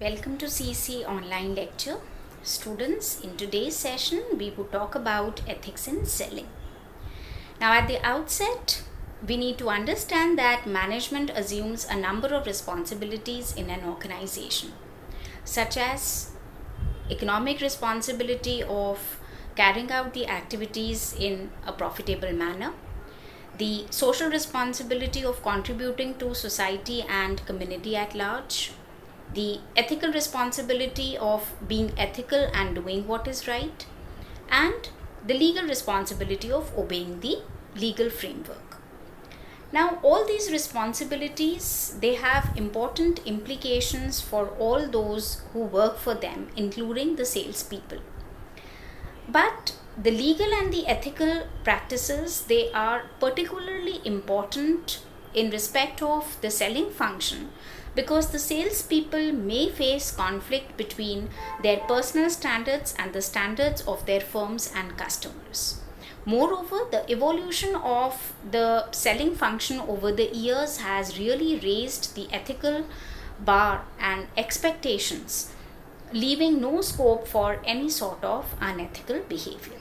Welcome to CC online lecture. Students, in today's session, we will talk about ethics in selling. Now, at the outset, we need to understand that management assumes a number of responsibilities in an organization, such as economic responsibility of carrying out the activities in a profitable manner, the social responsibility of contributing to society and community at large, the ethical responsibility of being ethical and doing what is right, and the legal responsibility of obeying the legal framework. Now, all these responsibilities, they have important implications for all those who work for them, including the salespeople. But the legal and the ethical practices, they are particularly important in respect of the selling function, because the salespeople may face conflict between their personal standards and the standards of their firms and customers. Moreover, the evolution of the selling function over the years has really raised the ethical bar and expectations, leaving no scope for any sort of unethical behavior.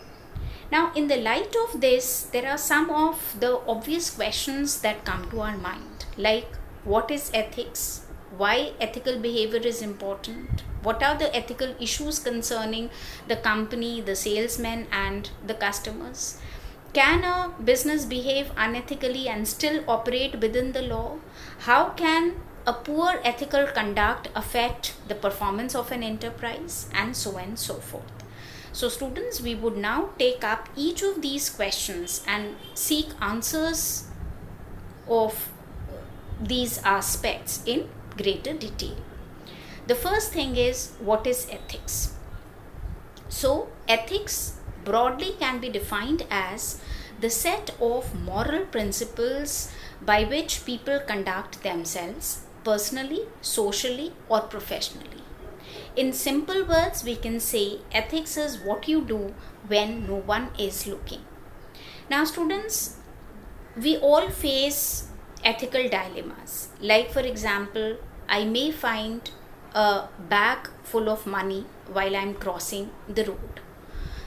Now, in the light of this, there are some of the obvious questions that come to our mind, like what is ethics? Why ethical behavior is important? What are the ethical issues concerning the company, the salesmen, and the customers? Can a business behave unethically and still operate within the law? How can a poor ethical conduct affect the performance of an enterprise? And so on and so forth. So, students, we would now take up each of these questions and seek answers of these aspects in greater detail. The first thing is, what is ethics? So, ethics broadly can be defined as the set of moral principles by which people conduct themselves personally, socially, or professionally. In simple words, we can say ethics is what you do when no one is looking. Now, students, we all face ethical dilemmas. Like, for example, I may find a bag full of money while I'm crossing the road.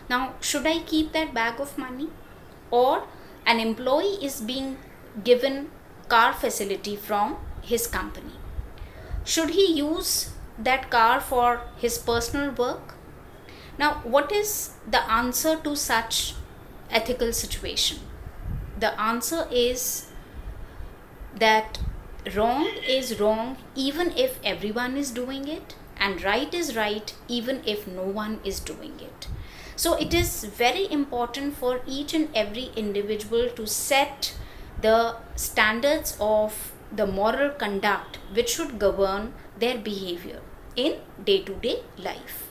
Now, should I keep that bag of money? Or an employee is being given car facility from his company. Should he use that car for his personal work? Now, what is the answer to such ethical situation? The answer is that wrong is wrong even if everyone is doing it, and right is right even if no one is doing it. So it is very important for each and every individual to set the standards of the moral conduct which should govern their behavior in day-to-day life.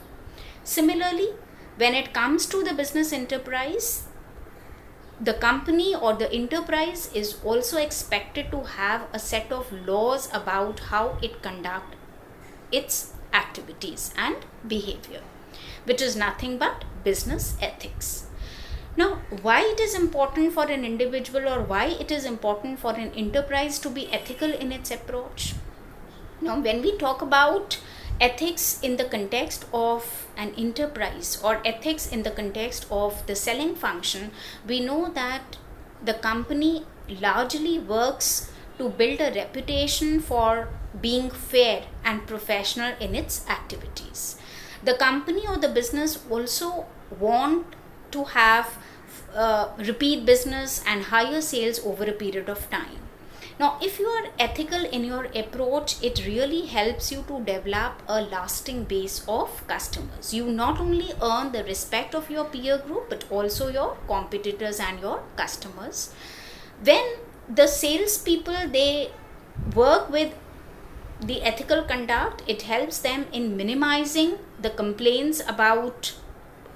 Similarly, when it comes to the business enterprise, the company or the enterprise is also expected to have a set of laws about how it conducts its activities and behavior, which is nothing but business ethics. Now, why it is important for an individual or why it is important for an enterprise to be ethical in its approach? Now, when we talk about ethics in the context of an enterprise or ethics in the context of the selling function, we know that the company largely works to build a reputation for being fair and professional in its activities. The company or the business also want to have repeat business and higher sales over a period of time. Now, if you are ethical in your approach, it really helps you to develop a lasting base of customers. You not only earn the respect of your peer group, but also your competitors and your customers. When the salespeople, they work with the ethical conduct, it helps them in minimizing the complaints about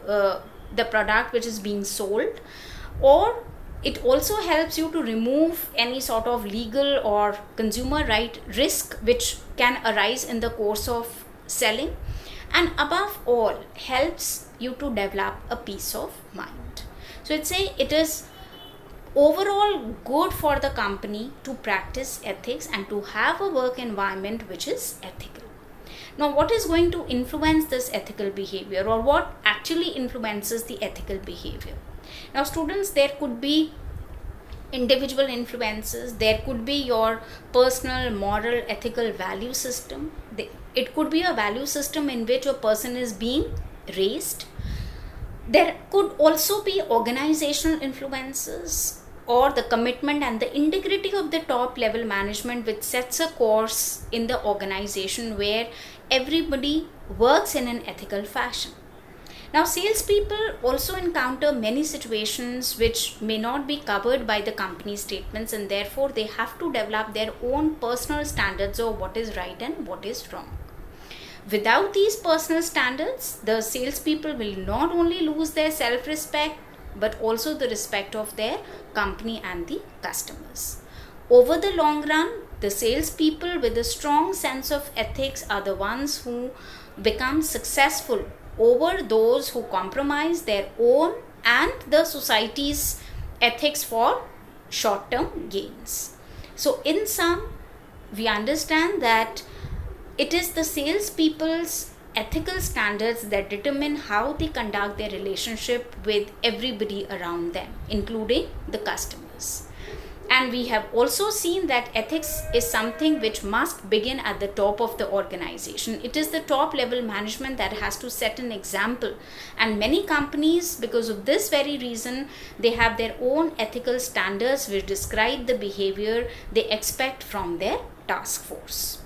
the product which is being sold, or it also helps you to remove any sort of legal or consumer right risk which can arise in the course of selling, and above all helps you to develop a peace of mind. So I'd say it is overall good for the company to practice ethics and to have a work environment which is ethical. Now, what is going to influence this ethical behavior, or what actually influences the ethical behavior? Now, students, there could be individual influences, there could be your personal moral ethical value system. It could be a value system in which a person is being raised. There could also be organizational influences, or the commitment and the integrity of the top level management, which sets a course in the organization where everybody works in an ethical fashion. Now, salespeople also encounter many situations which may not be covered by the company statements, and therefore they have to develop their own personal standards of what is right and what is wrong. Without these personal standards, the salespeople will not only lose their self-respect, but also the respect of their company and the customers. Over the long run, the salespeople with a strong sense of ethics are the ones who become successful over those who compromise their own and the society's ethics for short-term gains. So, in sum, we understand that it is the salespeople's ethical standards that determine how they conduct their relationship with everybody around them, including the customers. And we have also seen that ethics is something which must begin at the top of the organization. It is the top level management that has to set an example. And many companies, because of this very reason, they have their own ethical standards which describe the behavior they expect from their task force.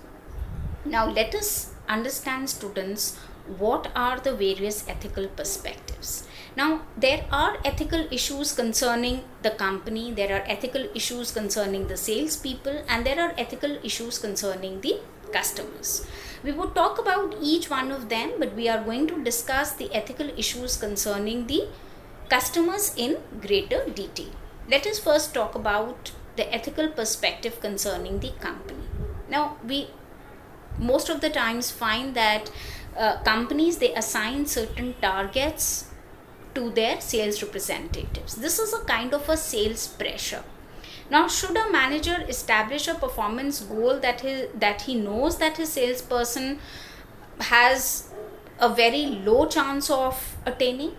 Now, let us understand, students, what are the various ethical perspectives. Now, there are ethical issues concerning the company, there are ethical issues concerning the salespeople, and there are ethical issues concerning the customers. We would talk about each one of them, but we are going to discuss the ethical issues concerning the customers in greater detail. Let us first talk about the ethical perspective concerning the company. Now, we most of the times find that companies, they assign certain targets to their sales representatives. This is a kind of a sales pressure. Now, should a manager establish a performance goal that he knows that his salesperson has a very low chance of attaining?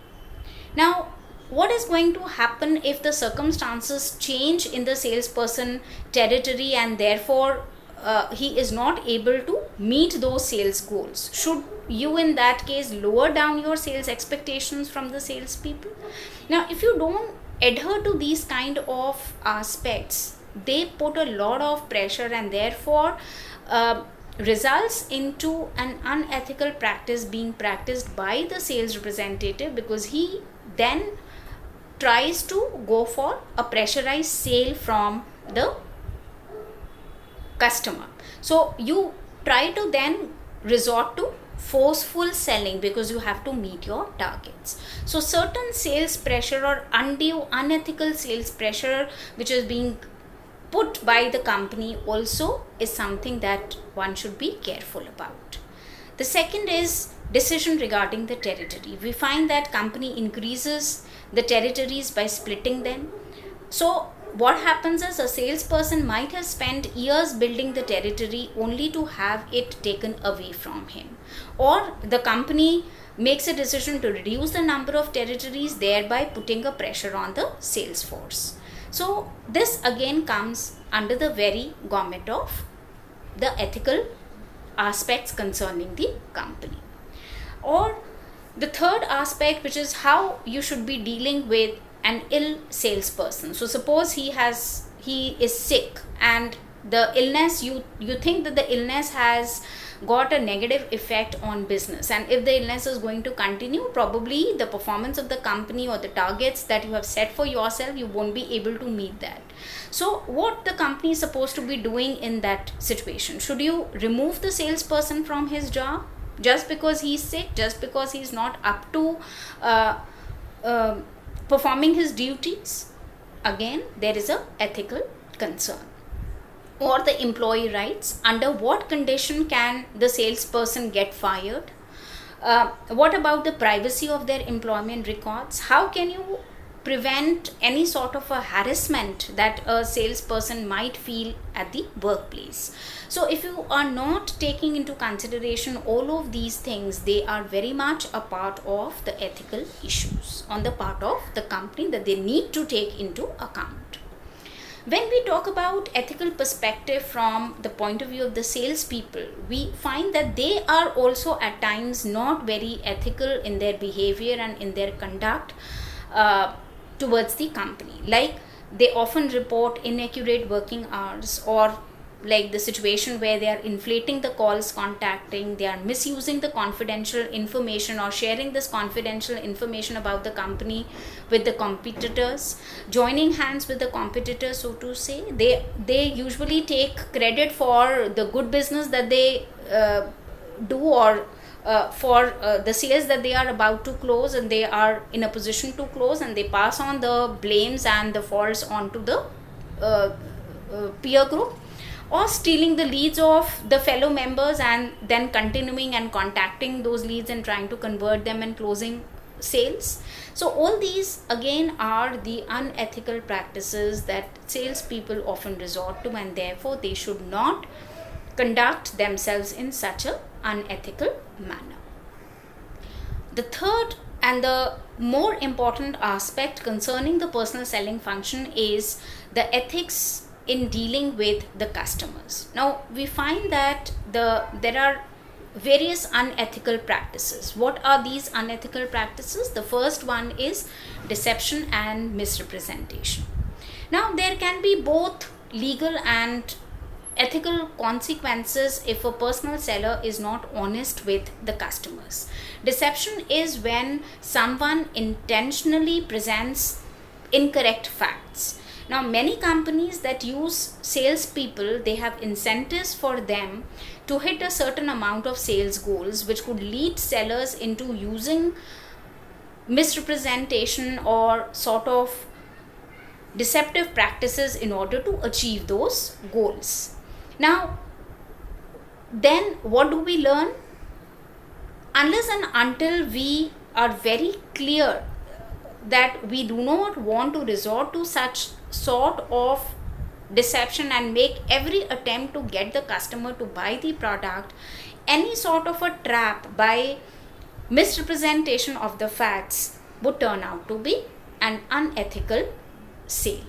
Now, what is going to happen if the circumstances change in the salesperson territory and therefore he is not able to meet those sales goals? Should you in that case lower down your sales expectations from the salespeople? Now, if you don't adhere to these kind of aspects, they put a lot of pressure and therefore results into an unethical practice being practiced by the sales representative, because he then tries to go for a pressurized sale from the customer. So you try to then resort to forceful selling because you have to meet your targets. So certain sales pressure or undue unethical sales pressure which is being put by the company also is something that one should be careful about. The second is decision regarding the territory. We find that company increases the territories by splitting them. So what happens is a salesperson might have spent years building the territory only to have it taken away from him, or the company makes a decision to reduce the number of territories, thereby putting a pressure on the sales force. So this again comes under the very gamut of the ethical aspects concerning the company. Or the third aspect, which is how you should be dealing with an ill salesperson. So suppose he is sick and the illness, you think that the illness has got a negative effect on business, and if the illness is going to continue, probably the performance of the company or the targets that you have set for yourself, you won't be able to meet that. So what the company is supposed to be doing in that situation? Should you remove the salesperson from his job just because he's sick, just because he's not up to performing his duties? Again, there is a ethical concern. Or the employee rights. Under what condition can the salesperson get fired? What about the privacy of their employment records? How can you prevent any sort of a harassment that a salesperson might feel at the workplace. So if you are not taking into consideration all of these things, they are very much a part of the ethical issues on the part of the company that they need to take into account. When we talk about ethical perspective from the point of view of the salespeople, we find that they are also at times not very ethical in their behavior and in their conduct towards the company. Like, they often report inaccurate working hours, or like the situation where they are inflating the calls contacting, they are misusing the confidential information or sharing this confidential information about the company with the competitors, joining hands with the competitors, so to say. They usually take credit for the good business that they do, or for the sales that they are about to close and they are in a position to close, and they pass on the blames and the faults onto the peer group, or stealing the leads of the fellow members and then continuing and contacting those leads and trying to convert them and closing sales. So all these again are the unethical practices that salespeople often resort to, and therefore they should not conduct themselves in such an unethical manner. The third and the more important aspect concerning the personal selling function is the ethics in dealing with the customers. Now we find that there are various unethical practices. What are these unethical practices? The first one is deception and misrepresentation. Now there can be both legal and ethical consequences if a personal seller is not honest with the customers. Deception is when someone intentionally presents incorrect facts. Now many companies that use salespeople, they have incentives for them to hit a certain amount of sales goals, which could lead sellers into using misrepresentation or sort of deceptive practices in order to achieve those goals. Now then what do we learn? Unless and until we are very clear that we do not want to resort to such sort of deception and make every attempt to get the customer to buy the product, any sort of a trap by misrepresentation of the facts would turn out to be an unethical sale.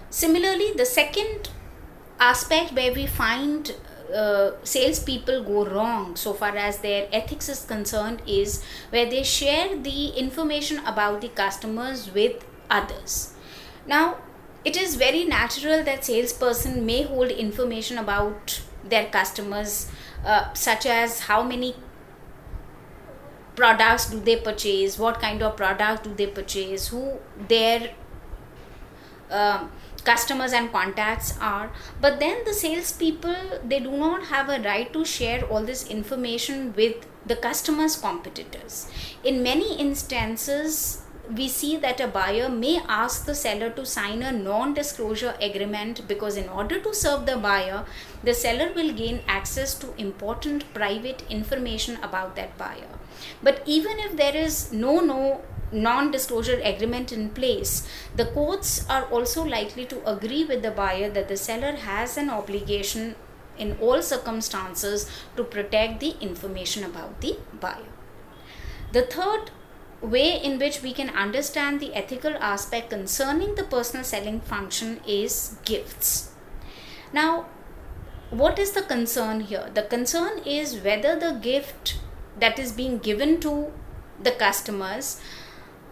Similarly, the second aspect where we find salespeople go wrong so far as their ethics is concerned is where they share the information about the customers with others. Now it is very natural that salesperson may hold information about their customers, such as how many products do they purchase, what kind of product do they purchase, who their customers and contacts are. But then the salespeople, they do not have a right to share all this information with the customer's competitors. In many instances, we see that a buyer may ask the seller to sign a non-disclosure agreement, because in order to serve the buyer, the seller will gain access to important private information about that buyer. But even if there is no non-disclosure agreement in place, the courts are also likely to agree with the buyer that the seller has an obligation in all circumstances to protect the information about the buyer. The third way in which we can understand the ethical aspect concerning the personal selling function is gifts. Now, what is the concern here? The concern is whether the gift that is being given to the customers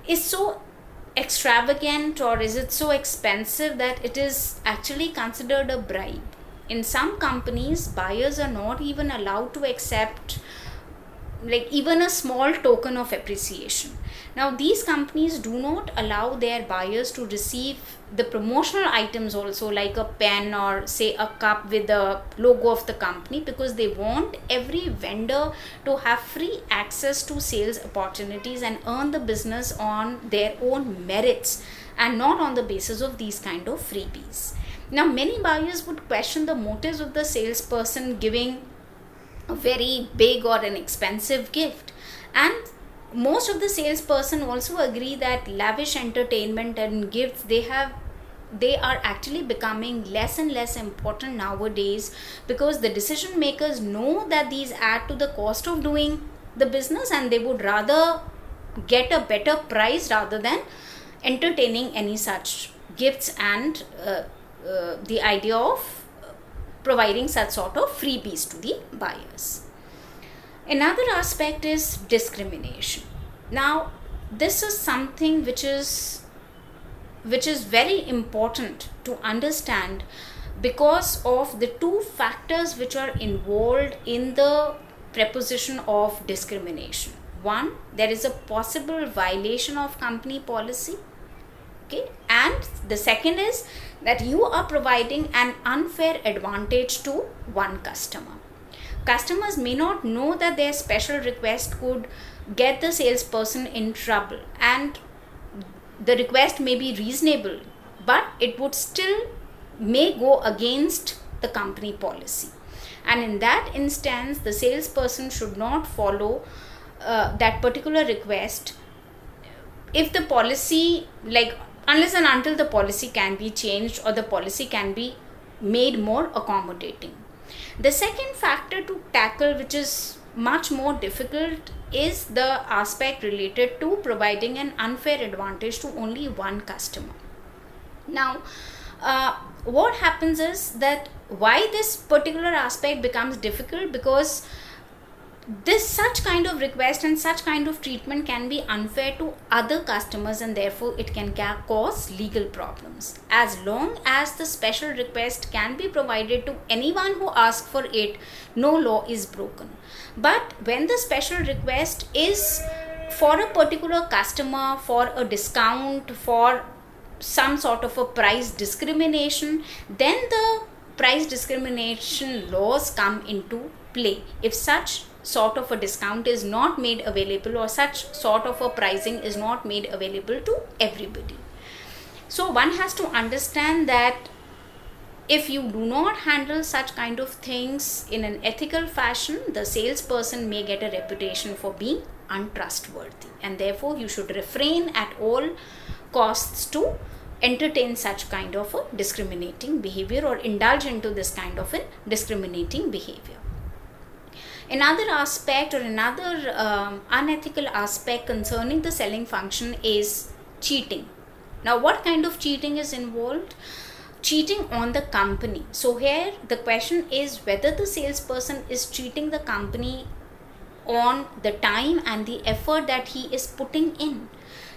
is so extravagant, or is it so expensive that it is actually considered a bribe. In some companies, buyers are not even allowed to accept like even a small token of appreciation. Now these companies do not allow their buyers to receive the promotional items also, like a pen or say a cup with the logo of the company, because they want every vendor to have free access to sales opportunities and earn the business on their own merits and not on the basis of these kind of freebies. Now many buyers would question the motives of the salesperson giving a very big or an expensive gift, and most of the salesperson also agree that lavish entertainment and gifts, they are actually becoming less and less important nowadays, because the decision makers know that these add to the cost of doing the business, and they would rather get a better price rather than entertaining any such gifts and the idea of providing such sort of freebies to the buyers. Another aspect is discrimination. Now, this is something which is very important to understand, because of the two factors which are involved in the preposition of discrimination. One, there is a possible violation of company policy, okay, and the second is that you are providing an unfair advantage to one customer. Customers may not know that their special request could get the salesperson in trouble, and the request may be reasonable, but it would still may go against the company policy, and in that instance the salesperson should not follow that particular request if the policy, like, unless and until the policy can be changed or the policy can be made more accommodating. The second factor to tackle, which is much more difficult, is the aspect related to providing an unfair advantage to only one customer. Now, what happens is that why this particular aspect becomes difficult, because this such kind of request and such kind of treatment can be unfair to other customers, and therefore it can cause legal problems. As long as the special request can be provided to anyone who asks for it, no law is broken. But when the special request is for a particular customer, for a discount, for some sort of a price discrimination, then the price discrimination laws come into play. If such sort of a discount is not made available, or such sort of a pricing is not made available to everybody. So one has to understand that if you do not handle such kind of things in an ethical fashion, the salesperson may get a reputation for being untrustworthy, and therefore you should refrain at all costs to entertain such kind of a discriminating behavior or indulge into this kind of a discriminating behavior. Another aspect or another unethical aspect concerning the selling function is cheating. Now, what kind of cheating is involved? Cheating on the company. So here the question is whether the salesperson is cheating the company on the time and the effort that he is putting in.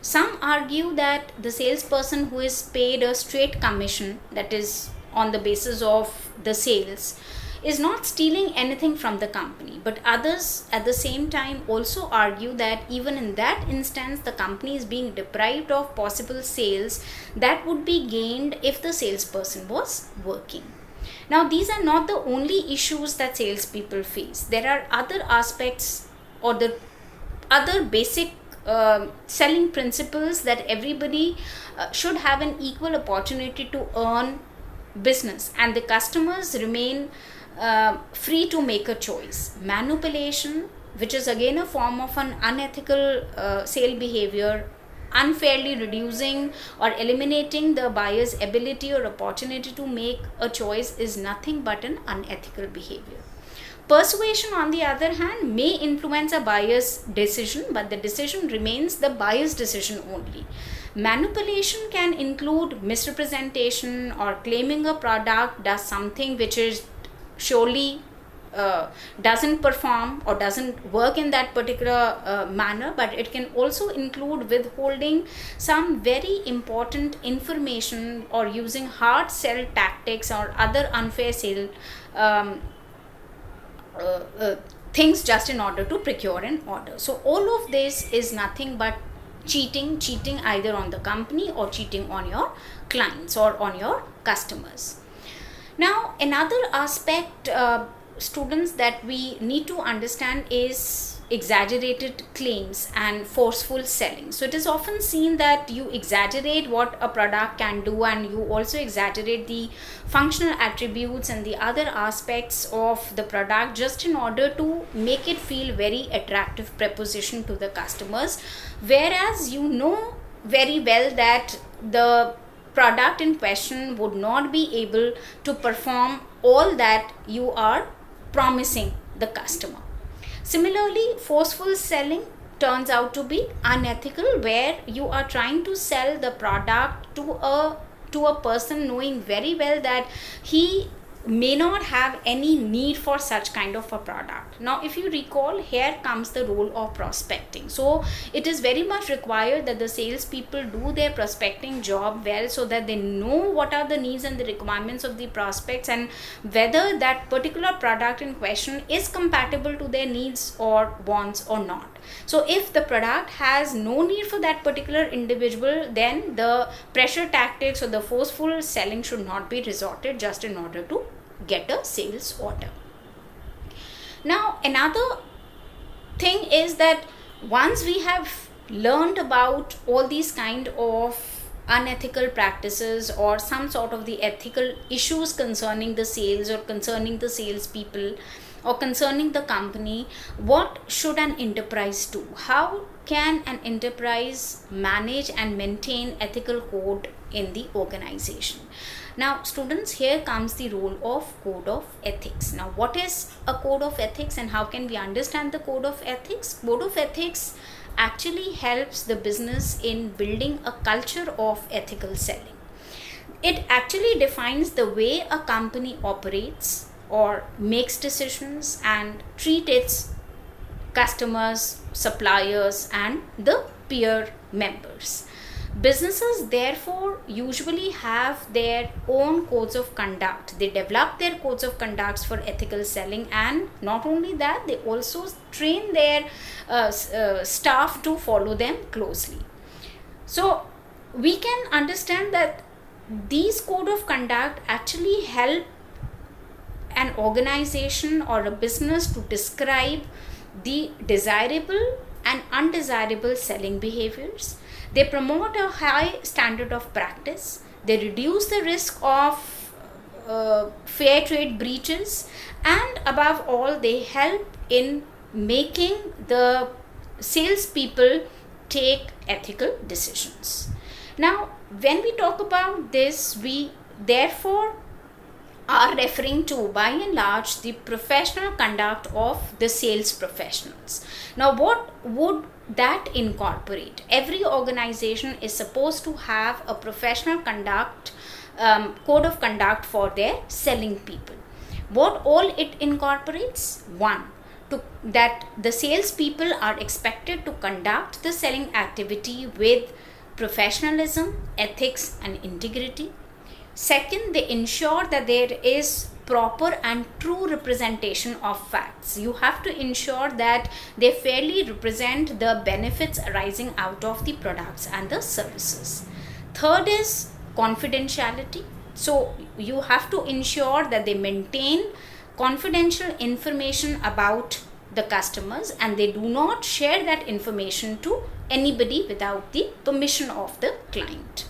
Some argue that the salesperson who is paid a straight commission, that is on the basis of the sales, is not stealing anything from the company, but others at the same time also argue that even in that instance the company is being deprived of possible sales that would be gained if the salesperson was working. Now, these are not the only issues that salespeople face. There are other aspects or the other basic selling principles that everybody should have an equal opportunity to earn business, and the customers remain free to make a choice. Manipulation, which is again a form of an unethical sale behavior, unfairly reducing or eliminating the buyer's ability or opportunity to make a choice, is nothing but an unethical behavior. Persuasion, on the other hand, may influence a buyer's decision, but the decision remains the buyer's decision only. Manipulation can include misrepresentation or claiming a product does something which is surely doesn't perform or doesn't work in that particular manner, but it can also include withholding some very important information or using hard sell tactics or other unfair sale things just in order to procure an order. So all of this is nothing but cheating either on the company or cheating on your clients or on your customers. Now, another aspect, students, that we need to understand is exaggerated claims and forceful selling. So it is often seen that you exaggerate what a product can do, and you also exaggerate the functional attributes and the other aspects of the product just in order to make it feel very attractive proposition to the customers, whereas you know very well that the product in question would not be able to perform all that you are promising the customer. Similarly, forceful selling turns out to be unethical, where you are trying to sell the product to a person knowing very well that he may not have any need for such kind of a product. Now, if you recall, here comes the role of prospecting. So it is very much required that the salespeople do their prospecting job well, so that they know what are the needs and the requirements of the prospects, and whether that particular product in question is compatible to their needs or wants or not. So if the product has no need for that particular individual, then the pressure tactics or the forceful selling should not be resorted just in order to get a sales order. Now, another thing is that once we have learned about all these kind of unethical practices or some sort of the ethical issues concerning the sales or concerning the salespeople or concerning the company, what should an enterprise do? How can an enterprise manage and maintain ethical code in the organization? Now, students, here comes the role of code of ethics. Now, what is a code of ethics and how can we understand the code of ethics? Code of ethics actually helps the business in building a culture of ethical selling. It actually defines the way a company operates or makes decisions and treat its customers, suppliers, and the peer members. Businesses therefore usually have their own codes of conduct. They develop their codes of conducts for ethical selling, and not only that, they also train their staff to follow them closely. So we can understand that these code of conduct actually help an organization or a business to describe the desirable and undesirable selling behaviors. They promote a high standard of practice. They reduce the risk of fair trade breaches, and above all, they help in making the salespeople take ethical decisions. Now, when we talk about this, we therefore are referring to, by and large, the professional conduct of the sales professionals. Now, what would that incorporate? Every organization is supposed to have a professional conduct, code of conduct for their selling people. What all it incorporates? One, that the salespeople are expected to conduct the selling activity with professionalism, ethics, and integrity. Second, they ensure that there is proper and true representation of facts. You have to ensure that they fairly represent the benefits arising out of the products and the services. Third is confidentiality. So you have to ensure that they maintain confidential information about the customers, and they do not share that information to anybody without the permission of the client.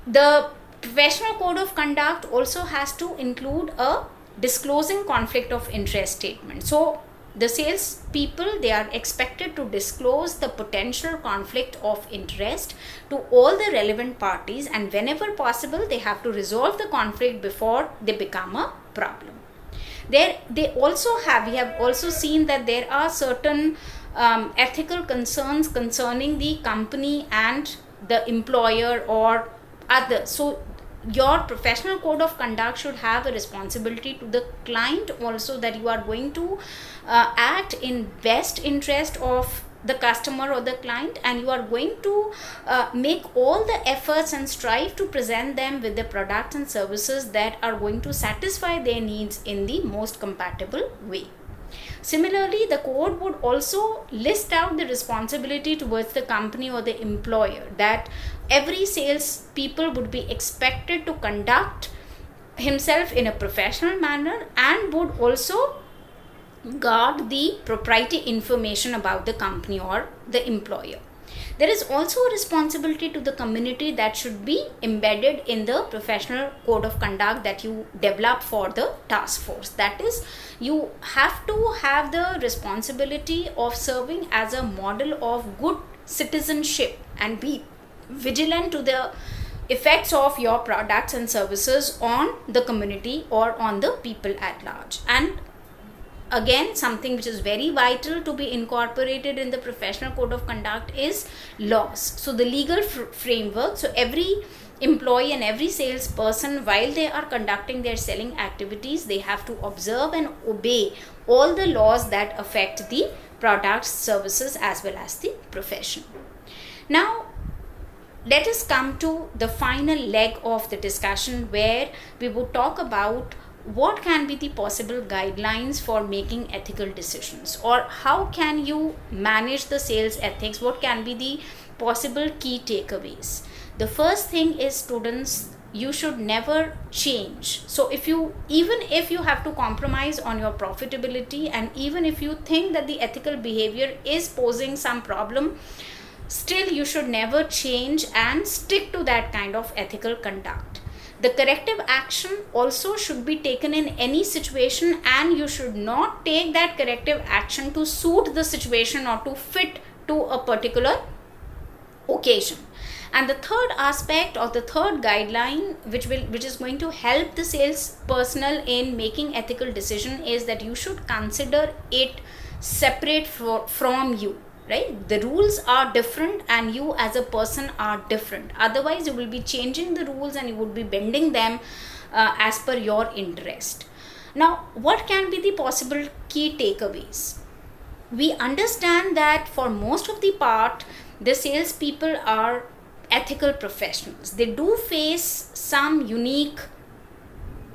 The professional code of conduct also has to include a disclosing conflict of interest statement. So the sales people, they are expected to disclose the potential conflict of interest to all the relevant parties, and whenever possible, they have to resolve the conflict before they become a problem. We have also seen that there are certain ethical concerns concerning the company and the employer or other. So your professional code of conduct should have a responsibility to the client also, that you are going to act in best interest of the customer or the client, and you are going to make all the efforts and strive to present them with the products and services that are going to satisfy their needs in the most compatible way. Similarly, the code would also list out the responsibility towards the company or the employer, that every sales people would be expected to conduct himself in a professional manner, and would also guard the proprietary information about the company or the employer. There is also a responsibility to the community that should be embedded in the professional code of conduct that you develop for the task force. That is, you have to have the responsibility of serving as a model of good citizenship and be vigilant to the effects of your products and services on the community or on the people at large. And again, something which is very vital to be incorporated in the professional code of conduct is laws. So the legal framework, so every employee and every salesperson, while they are conducting their selling activities, they have to observe and obey all the laws that affect the products, services, as well as the profession. Now let us come to the final leg of the discussion, where we would talk about what can be the possible guidelines for making ethical decisions, or how can you manage the sales ethics, what can be the possible key takeaways. The first thing is, students, you should never change. So even if you have to compromise on your profitability, and even if you think that the ethical behavior is posing some problem, still you should never change and stick to that kind of ethical conduct. The corrective action also should be taken in any situation, and you should not take that corrective action to suit the situation or to fit to a particular occasion. And the third aspect, or the third guideline, which is going to help the sales personnel in making ethical decision, is that you should consider it separate from you. Right? The rules are different and you as a person are different. Otherwise, you will be changing the rules and you would be bending them as per your interest. Now, what can be the possible key takeaways? We understand that for most of the part, the salespeople are ethical professionals. They do face some unique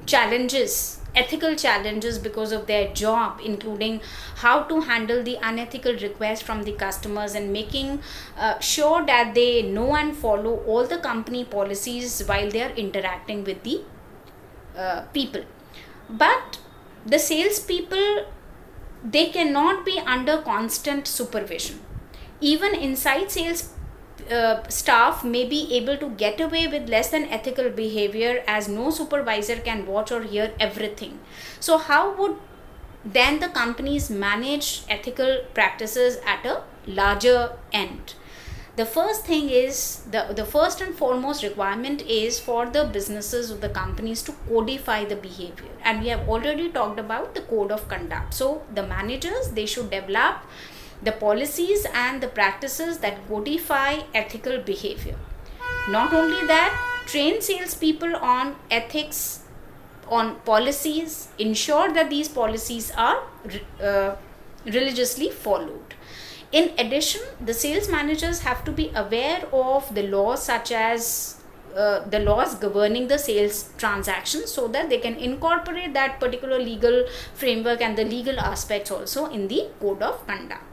challenges, ethical challenges, because of their job, including how to handle the unethical requests from the customers and making sure that they know and follow all the company policies while they are interacting with the people. But the salespeople, they cannot be under constant supervision. Even inside sales staff may be able to get away with less than ethical behavior, as no supervisor can watch or hear everything. So how would then the companies manage ethical practices at a larger end? The first thing is, the first and foremost requirement is for the businesses or the companies to codify the behavior, and we have already talked about the code of conduct. So the managers, they should develop the policies and the practices that codify ethical behavior. Not only that, train salespeople on ethics, on policies, ensure that these policies are religiously followed. In addition, the sales managers have to be aware of the laws, such as the laws governing the sales transactions, so that they can incorporate that particular legal framework and the legal aspects also in the code of conduct.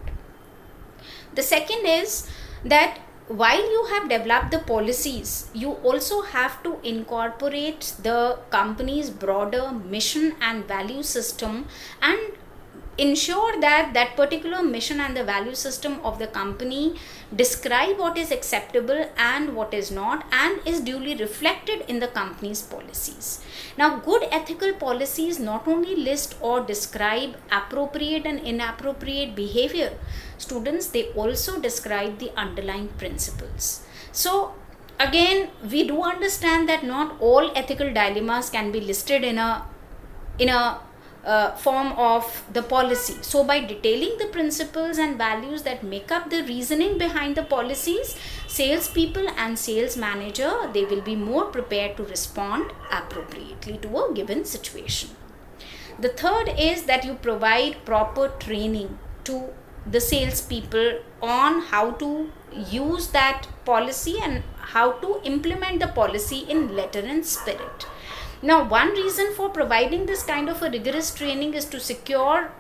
The second is that while you have developed the policies, you also have to incorporate the company's broader mission and value system, and ensure that that particular mission and the value system of the company describe what is acceptable and what is not, and is duly reflected in the company's policies. Now, good ethical policies not only list or describe appropriate and inappropriate behavior, students, they also describe the underlying principles. So again, we do understand that not all ethical dilemmas can be listed in a form of the policy. So by detailing the principles and values that make up the reasoning behind the policies, salespeople and sales manager, they will be more prepared to respond appropriately to a given situation. The third is that you provide proper training to the salespeople on how to use that policy and how to implement the policy in letter and spirit. Now, one reason for providing this kind of a rigorous training is to secure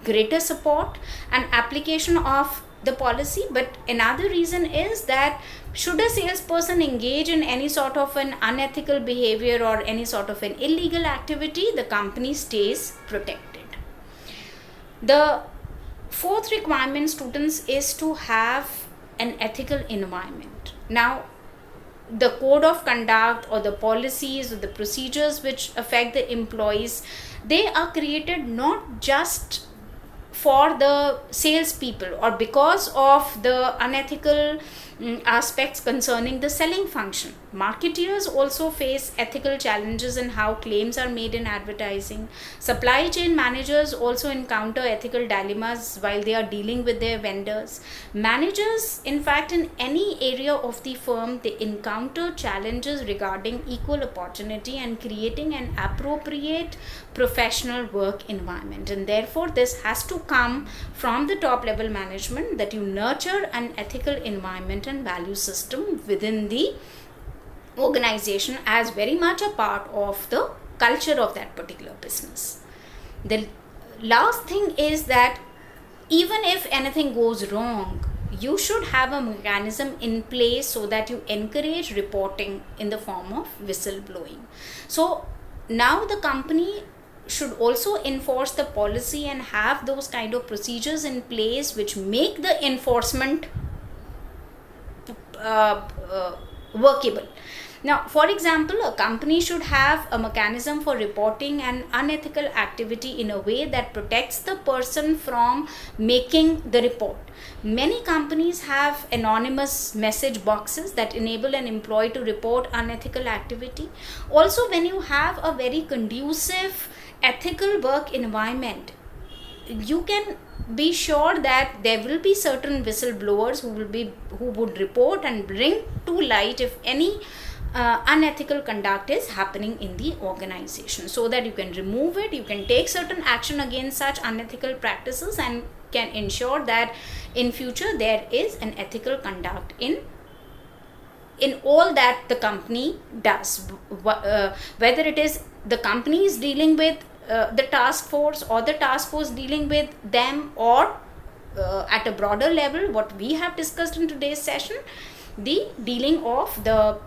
greater support and application of the policy. But another reason is that should a salesperson engage in any sort of an unethical behavior or any sort of an illegal activity, the company stays protected. The fourth requirement, students, is to have an ethical environment. Now, the code of conduct or the policies or the procedures which affect the employees, they are created not just for the salespeople or because of the unethical aspects concerning the selling function. Marketeers also face ethical challenges in how claims are made in advertising. Supply chain managers also encounter ethical dilemmas while they are dealing with their vendors. Managers, in fact, in any area of the firm, they encounter challenges regarding equal opportunity and creating an appropriate professional work environment. And therefore, this has to come from the top level management, that you nurture an ethical environment and value system within the organization as very much a part of the culture of that particular business. The last thing is that even if anything goes wrong, you should have a mechanism in place so that you encourage reporting in the form of whistleblowing. So now the company should also enforce the policy and have those kind of procedures in place which make the enforcement workable. Now, for example, a company should have a mechanism for reporting an unethical activity in a way that protects the person from making the report. Many companies have anonymous message boxes that enable an employee to report unethical activity. Also, when you have a very conducive ethical work environment, you can be sure that there will be certain whistleblowers who would report and bring to light if any unethical conduct is happening in the organization, so that you can remove it, you can take certain action against such unethical practices, and can ensure that in future there is an ethical conduct in all that the company does, whether it is the company is dealing with the task force or the task force dealing with them, or at a broader level what we have discussed in today's session, the dealing of the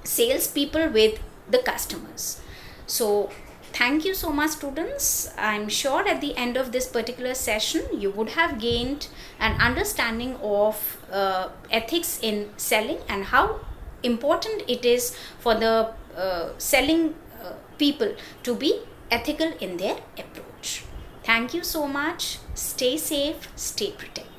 salespeople with the customers. So thank you so much, students. I'm sure at the end of this particular session you would have gained an understanding of ethics in selling and how important it is for the selling people to be ethical in their approach. Thank you so much. Stay safe, stay protected.